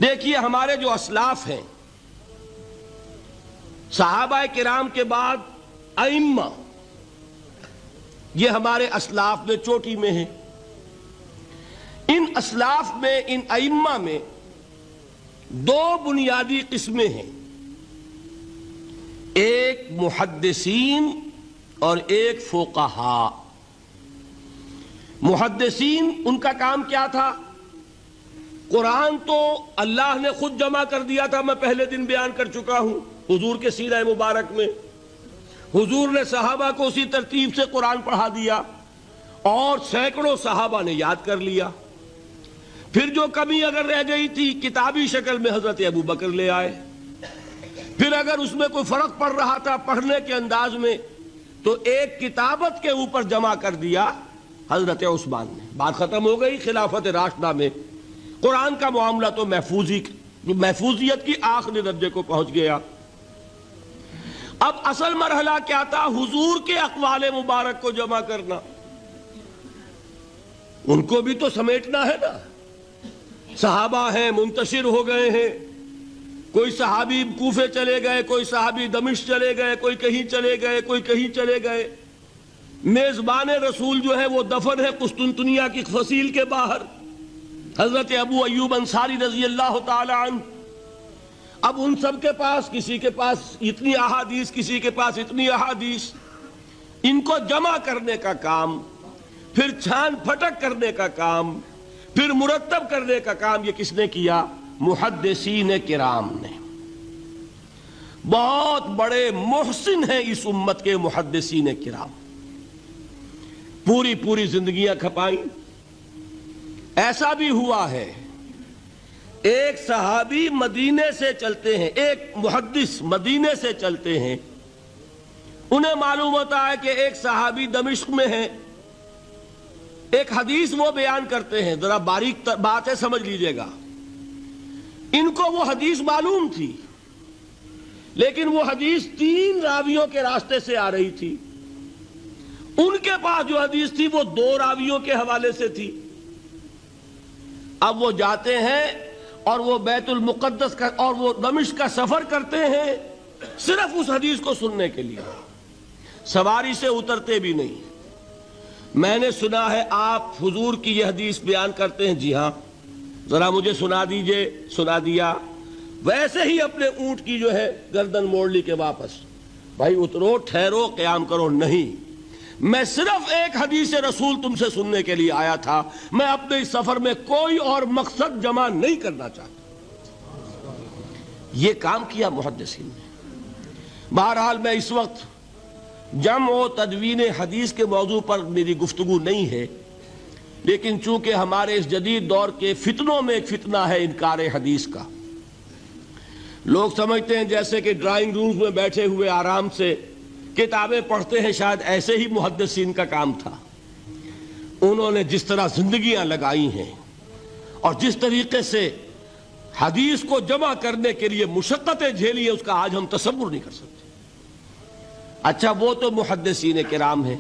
دیکھیے ہمارے جو اسلاف ہیں، صحابہ کرام کے بعد ائمہ، یہ ہمارے اسلاف میں چوٹی میں ہیں۔ ان اسلاف میں، ان ائمہ میں دو بنیادی قسمیں ہیں، ایک محدثین اور ایک فقہاء۔ محدثین، ان کا کام کیا تھا؟ قرآن تو اللہ نے خود جمع کر دیا تھا، میں پہلے دن بیان کر چکا ہوں حضور کے سیرہ مبارک میں۔ حضور نے صحابہ کو اسی ترتیب سے قرآن پڑھا دیا اور سینکڑوں صحابہ نے یاد کر لیا۔ پھر جو کمی اگر رہ گئی تھی کتابی شکل میں حضرت ابو بکر لے آئے۔ پھر اگر اس میں کوئی فرق پڑ رہا تھا پڑھنے کے انداز میں تو ایک کتابت کے اوپر جمع کر دیا حضرت عثمان نے۔ بات ختم ہو گئی۔ خلافت راشدہ میں قرآن کا معاملہ تو محفوظیت کی آخری درجے کو پہنچ گیا۔ اب اصل مرحلہ کیا تھا؟ حضور کے اقوال مبارک کو جمع کرنا۔ ان کو بھی تو سمیٹنا ہے نا۔ صحابہ ہیں، منتشر ہو گئے ہیں، کوئی صحابی کوفے چلے گئے، کوئی صحابی دمشق چلے گئے، کوئی کہیں چلے گئے، کوئی کہیں چلے گئے۔ میزبان رسول جو ہے وہ دفن ہے قسطنطنیہ کی فصیل کے باہر، حضرت ابو ایوب انصاری رضی اللہ تعالی عنہ۔ اب ان سب کے پاس، کسی کے پاس اتنی احادیث، کسی کے پاس اتنی احادیث، ان کو جمع کرنے کا کام، پھر چھان پھٹک کرنے کا کام، پھر مرتب کرنے کا کام، یہ کس نے کیا؟ محدثین کرام نے۔ بہت بڑے محسن ہیں اس امت کے محدثین کرام، پوری زندگیاں کھپائیں۔ ایسا بھی ہوا ہے ایک صحابی مدینے سے چلتے ہیں، ایک محدث مدینے سے چلتے ہیں، انہیں معلوم ہوتا ہے کہ ایک صحابی دمشق میں ہے، ایک حدیث وہ بیان کرتے ہیں، ذرا باریک بات ہے سمجھ لیجئے گا۔ ان کو وہ حدیث معلوم تھی، لیکن وہ حدیث 3 راویوں کے راستے سے آ رہی تھی۔ ان کے پاس جو حدیث تھی وہ 2 راویوں کے حوالے سے تھی۔ اب وہ جاتے ہیں اور وہ بیت المقدس کا اور وہ دمشق کا سفر کرتے ہیں صرف اس حدیث کو سننے کے لیے، سواری سے اترتے بھی نہیں۔ میں نے سنا ہے آپ حضور کی یہ حدیث بیان کرتے ہیں، جی ہاں، ذرا مجھے سنا دیجئے۔ سنا دیا، ویسے ہی اپنے اونٹ کی جو ہے گردن موڑ لی کہ واپس، بھائی اترو، ٹھہرو، قیام کرو۔ نہیں، میں صرف ایک حدیث رسول تم سے سننے کے لیے آیا تھا، میں اپنے اس سفر میں کوئی اور مقصد جمع نہیں کرنا چاہتا۔ یہ کام کیا محدثین نے۔ بہرحال میں اس وقت جمع و تدوین حدیث کے موضوع پر میری گفتگو نہیں ہے، لیکن چونکہ ہمارے اس جدید دور کے فتنوں میں ایک فتنہ ہے انکار حدیث کا۔ لوگ سمجھتے ہیں جیسے کہ ڈرائنگ رومز میں بیٹھے ہوئے آرام سے کتابیں پڑھتے ہیں، شاید ایسے ہی محدثین کا کام تھا۔ انہوں نے جس طرح زندگیاں لگائی ہیں اور جس طریقے سے حدیث کو جمع کرنے کے لیے مشقتیں جھیلی ہیں، اس کا آج ہم تصور نہیں کر سکتے۔ اچھا، وہ تو محدثین کرام ہیں،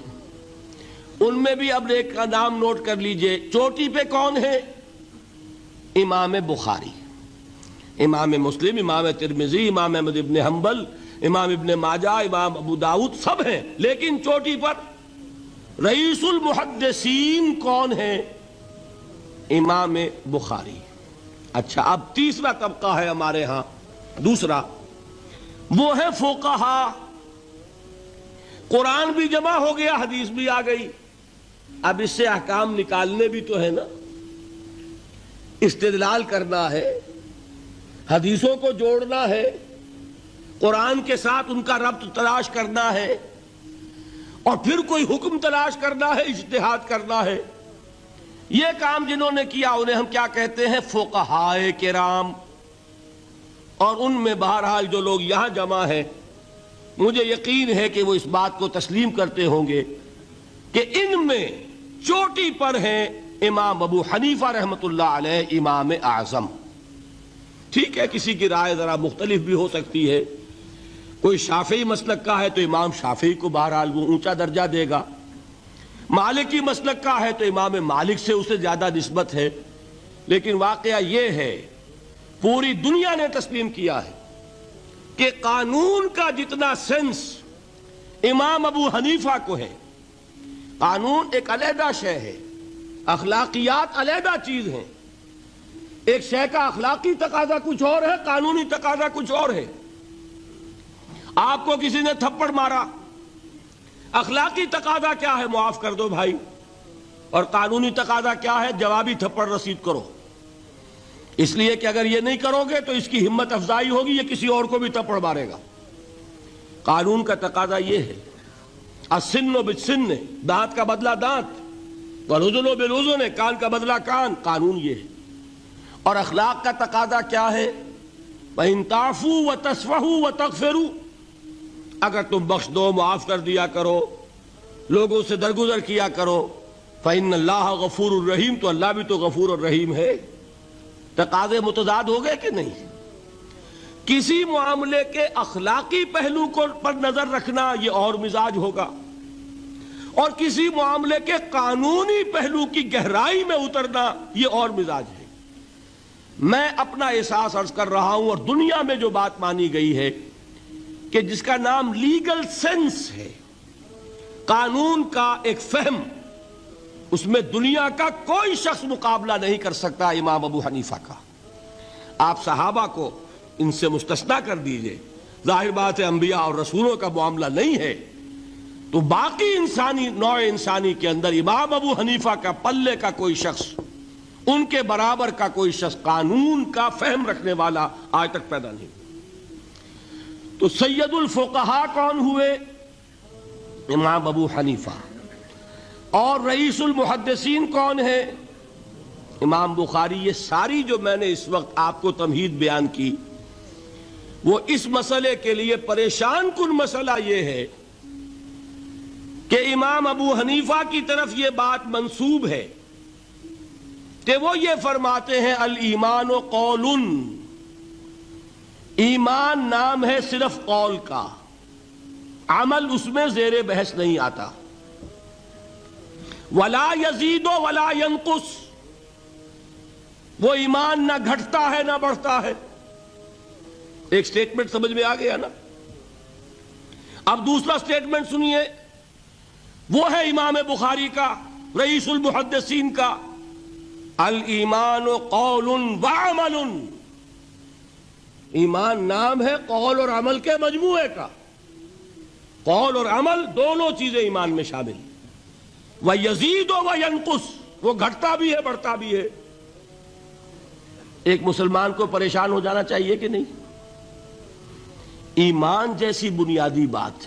ان میں بھی اب ایک کا نام نوٹ کر لیجئے، چوٹی پہ کون ہے؟ امام بخاری، امام مسلم، امام ترمذی، امام احمد ابن حنبل، امام ابن ماجہ، امام ابو داؤد، سب ہیں، لیکن چوٹی پر رئیس المحدثین کون ہے؟ امام بخاری۔ اچھا، اب تیسرا طبقہ ہے ہمارے ہاں، دوسرا، وہ ہے فقہاء۔ قرآن بھی جمع ہو گیا، حدیث بھی آ گئی، اب اس سے احکام نکالنے بھی تو ہے نا، استدلال کرنا ہے، حدیثوں کو جوڑنا ہے، قرآن کے ساتھ ان کا ربط تلاش کرنا ہے، اور پھر کوئی حکم تلاش کرنا ہے، اجتہاد کرنا ہے۔ یہ کام جنہوں نے کیا انہیں ہم کیا کہتے ہیں؟ فقہاء کرام۔ اور ان میں بہرحال جو لوگ یہاں جمع ہیں، مجھے یقین ہے کہ وہ اس بات کو تسلیم کرتے ہوں گے کہ ان میں چوٹی پر ہیں امام ابو حنیفہ رحمۃ اللہ علیہ، امام اعظم۔ ٹھیک ہے، کسی کی رائے ذرا مختلف بھی ہو سکتی ہے، کوئی شافعی مسلک کا ہے تو امام شافعی کو بہرحال وہ اونچا درجہ دے گا، مالکی مسلک کا ہے تو امام مالک سے اسے زیادہ نسبت ہے، لیکن واقعہ یہ ہے پوری دنیا نے تسلیم کیا ہے کہ قانون کا جتنا سینس امام ابو حنیفہ کو ہے، قانون ایک علیحدہ شے ہے، اخلاقیات علیحدہ چیز ہیں، ایک شے کا اخلاقی تقاضا کچھ اور ہے، قانونی تقاضا کچھ اور ہے۔ آپ کو کسی نے تھپڑ مارا، اخلاقی تقاضا کیا ہے؟ معاف کر دو بھائی، اور قانونی تقاضا کیا ہے؟ جوابی تھپڑ رسید کرو، اس لیے کہ اگر یہ نہیں کرو گے تو اس کی ہمت افزائی ہوگی، یہ کسی اور کو بھی تھپڑ مارے گا۔ قانون کا تقاضا یہ ہے، السن بالسن، دانت کا بدلہ دانت، والاذن بالاذن، کان کا بدلہ کان، قانون یہ ہے۔ اور اخلاق کا تقاضا کیا ہے؟ وَإِن تَعْفُوا وَتَصْفَحُوا وَتَغْفِرُوا، اگر تم بخش دو، معاف کر دیا کرو، لوگوں سے درگزر کیا کرو، فَإِنَّ اللَّهَ غَفُورٌ الرَّحِيمٌ، تو اللہ بھی تو غفور الرحیم ہے۔ تقاضے متضاد ہو گئے کہ نہیں؟ کسی معاملے کے اخلاقی پہلو پر نظر رکھنا یہ اور مزاج ہوگا، اور کسی معاملے کے قانونی پہلو کی گہرائی میں اترنا یہ اور مزاج ہے۔ میں اپنا احساس عرض کر رہا ہوں، اور دنیا میں جو بات مانی گئی ہے کہ جس کا نام لیگل سینس ہے، قانون کا ایک فہم، اس میں دنیا کا کوئی شخص مقابلہ نہیں کر سکتا امام ابو حنیفہ کا۔ آپ صحابہ کو ان سے مستثنیٰ کر دیجئے، ظاہر بات ہے انبیاء اور رسولوں کا معاملہ نہیں ہے، تو باقی انسانی نوع انسانی کے اندر امام ابو حنیفہ کا پلے کا کوئی شخص، ان کے برابر کا کوئی شخص قانون کا فہم رکھنے والا آج تک پیدا نہیں۔ تو سید الفقہاء کون ہوئے؟ امام ابو حنیفہ۔ اور رئیس المحدثین کون ہے؟ امام بخاری۔ یہ ساری جو میں نے اس وقت آپ کو تمہید بیان کی، وہ اس مسئلے کے لیے پریشان کن مسئلہ یہ ہے کہ امام ابو حنیفہ کی طرف یہ بات منسوب ہے کہ وہ یہ فرماتے ہیں الایمان قول، ایمان نام ہے صرف قول کا، عمل اس میں زیر بحث نہیں آتا۔ ولا یزید ولا ینقص، وہ ایمان نہ گھٹتا ہے نہ بڑھتا ہے۔ ایک سٹیٹمنٹ سمجھ میں آ گیا نا؟ اب دوسرا سٹیٹمنٹ سنیے، وہ ہے امام بخاری کا، رئیس المحدثین کا، الایمان قول وعمل، ایمان نام ہے قول اور عمل کے مجموعے کا، قول اور عمل دونوں چیزیں ایمان میں شامل۔ وَيَزِيدُ وَيَنْقُصُ، وہ گھٹتا بھی ہے بڑھتا بھی ہے۔ ایک مسلمان کو پریشان ہو جانا چاہیے کہ نہیں؟ ایمان جیسی بنیادی بات،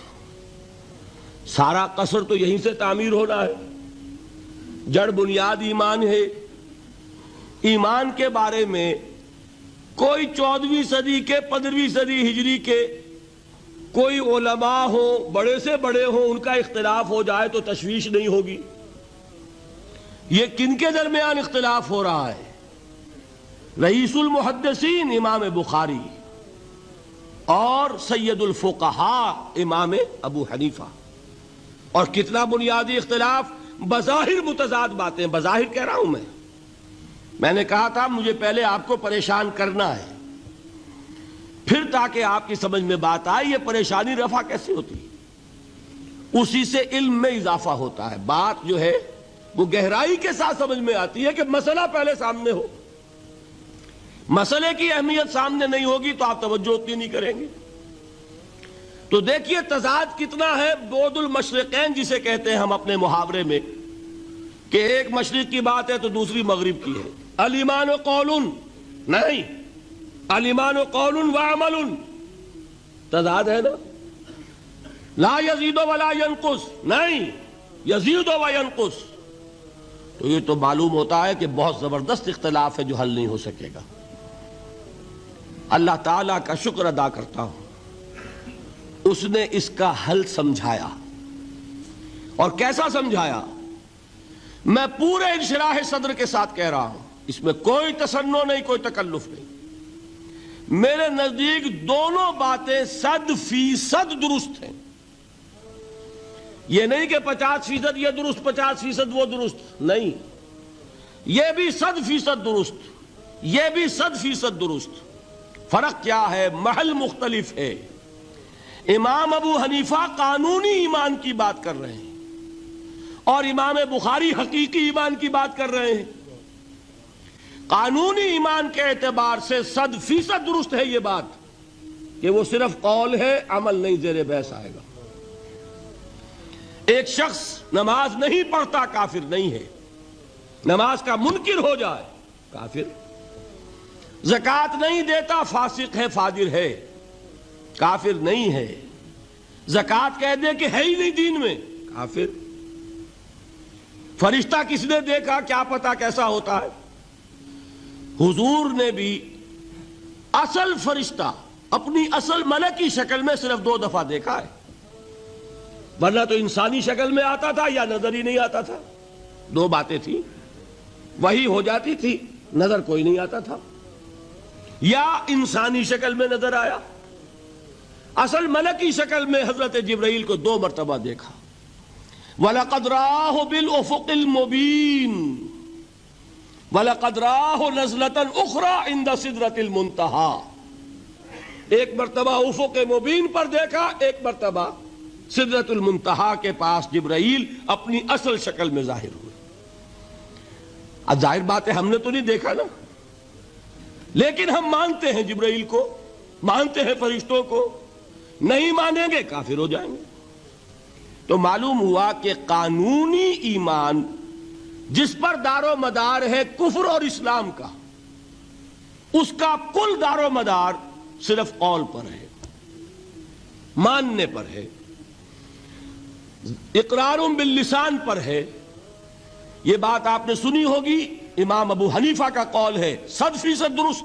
سارا قصر تو یہیں سے تعمیر ہونا ہے، جڑ بنیاد ایمان ہے۔ ایمان کے بارے میں کوئی 14ویں صدی کے 15ویں صدی ہجری کے کوئی علماء ہوں، بڑے سے بڑے ہوں، ان کا اختلاف ہو جائے تو تشویش نہیں ہوگی۔ یہ کن کے درمیان اختلاف ہو رہا ہے؟ رئیس المحدثین امام بخاری اور سید الفقہاء امام ابو حنیفہ۔ اور کتنا بنیادی اختلاف، بظاہر متضاد باتیں، بظاہر کہہ رہا ہوں میں نے کہا تھا مجھے پہلے آپ کو پریشان کرنا ہے، پھر تاکہ آپ کی سمجھ میں بات آئے یہ پریشانی رفع کیسے ہوتی ہے، اسی سے علم میں اضافہ ہوتا ہے۔ بات جو ہے وہ گہرائی کے ساتھ سمجھ میں آتی ہے کہ مسئلہ پہلے سامنے ہو۔ مسئلے کی اہمیت سامنے نہیں ہوگی تو آپ توجہ اتنی نہیں کریں گے۔ تو دیکھیے تضاد کتنا ہے، بعد المشرقین جسے کہتے ہیں ہم اپنے محاورے میں، کہ ایک مشرق کی بات ہے تو دوسری مغرب کی ہے۔ الایمان قول، نہیں، الایمان قول وعمل، تضاد ہے نا۔ لا یزید ولا ینقص، نہیں، یزید وینقص۔ تو یہ تو معلوم ہوتا ہے کہ بہت زبردست اختلاف ہے جو حل نہیں ہو سکے گا۔ اللہ تعالیٰ کا شکر ادا کرتا ہوں، اس نے اس کا حل سمجھایا۔ اور کیسا سمجھایا؟ میں پورے انشراح صدر کے ساتھ کہہ رہا ہوں، اس میں کوئی تصنع نہیں، کوئی تکلف نہیں۔ میرے نزدیک دونوں باتیں 100% درست ہیں۔ یہ نہیں کہ 50% یہ درست 50% وہ درست، نہیں، یہ بھی 100% درست۔ یہ بھی 100% درست. فرق کیا ہے؟ محل مختلف ہے. امام ابو حنیفہ قانونی ایمان کی بات کر رہے ہیں اور امام بخاری حقیقی ایمان کی بات کر رہے ہیں. قانونی ایمان کے اعتبار سے 100% درست ہے یہ بات کہ وہ صرف قول ہے، عمل نہیں زیر بحث آئے گا. ایک شخص نماز نہیں پڑھتا کافر نہیں ہے، نماز کا منکر ہو جائے کافر. زکوٰۃ نہیں دیتا فاسق ہے، فاجر ہے، کافر نہیں ہے. زکوٰۃ کہہ دے کہ ہے ہی نہیں دین میں، کافر. فرشتہ کس نے دیکھا کیا پتا کیسا ہوتا ہے؟ حضور نے بھی اصل فرشتہ اپنی اصل ملکی شکل میں صرف 2 دفعہ دیکھا ہے، ورنہ تو انسانی شکل میں آتا تھا یا نظر ہی نہیں آتا تھا. 2 باتیں تھیں، وہی ہو جاتی تھی، نظر کوئی نہیں آتا تھا، یا انسانی شکل میں نظر آیا. اصل ملکی شکل میں حضرت جبرائیل کو 2 مرتبہ دیکھا. وَلَقَدْ رَآهُ بِالْأُفُقِ الْمُبِينِ وَلَقَدْ رَآهُ نَزْلَةً أُخْرَى عِنْدَ سِدْرَةِ الْمُنْتَهَى. ایک مرتبہ افق مبین پر دیکھا، ایک مرتبہ سدرۃ المنتہا کے پاس جبرائیل اپنی اصل شکل میں ظاہر ہوئے. اب ظاہر بات ہے ہم نے تو نہیں دیکھا نا، لیکن ہم مانتے ہیں جبرائیل کو، مانتے ہیں فرشتوں کو. نہیں مانیں گے کافر ہو جائیں گے. تو معلوم ہوا کہ قانونی ایمان جس پر دار و مدار ہے کفر اور اسلام کا، اس کا کل دار و مدار صرف قول پر ہے، ماننے پر ہے، اقرار باللسان پر ہے. یہ بات آپ نے سنی ہوگی، امام ابو حنیفہ کا قول ہے 100% درست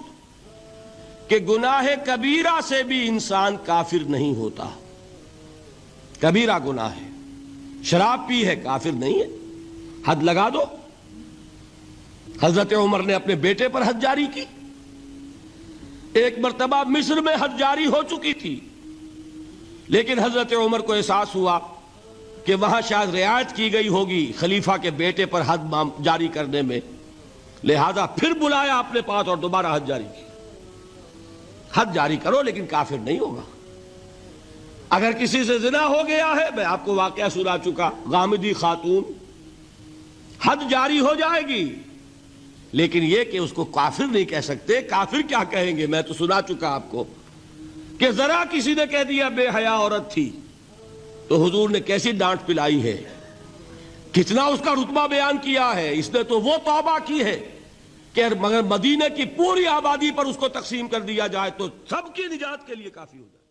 کہ گناہ کبیرہ سے بھی انسان کافر نہیں ہوتا. کبیرہ گناہ ہے، شراب پی ہے، کافر نہیں ہے. حد لگا دو. حضرت عمر نے اپنے بیٹے پر حد جاری کی. ایک مرتبہ مصر میں حد جاری ہو چکی تھی، لیکن حضرت عمر کو احساس ہوا کہ وہاں شاید رعایت کی گئی ہوگی خلیفہ کے بیٹے پر حد جاری کرنے میں، لہذا پھر بلایا اپنے پاس اور دوبارہ حد جاری کی. حد جاری کرو لیکن کافر نہیں ہوگا. اگر کسی سے زنا ہو گیا ہے، میں آپ کو واقعہ سنا چکا، غامدی خاتون، حد جاری ہو جائے گی، لیکن یہ کہ اس کو کافر نہیں کہہ سکتے. کافر کیا کہیں گے؟ میں تو سنا چکا آپ کو کہ ذرا کسی نے کہہ دیا بے حیا عورت تھی تو حضور نے کیسی ڈانٹ پلائی ہے، کتنا اس کا رتبہ بیان کیا ہے. اس نے تو وہ توبہ کی ہے کہ مگر مدینے کی پوری آبادی پر اس کو تقسیم کر دیا جائے تو سب کی نجات کے لیے کافی ہو جائے.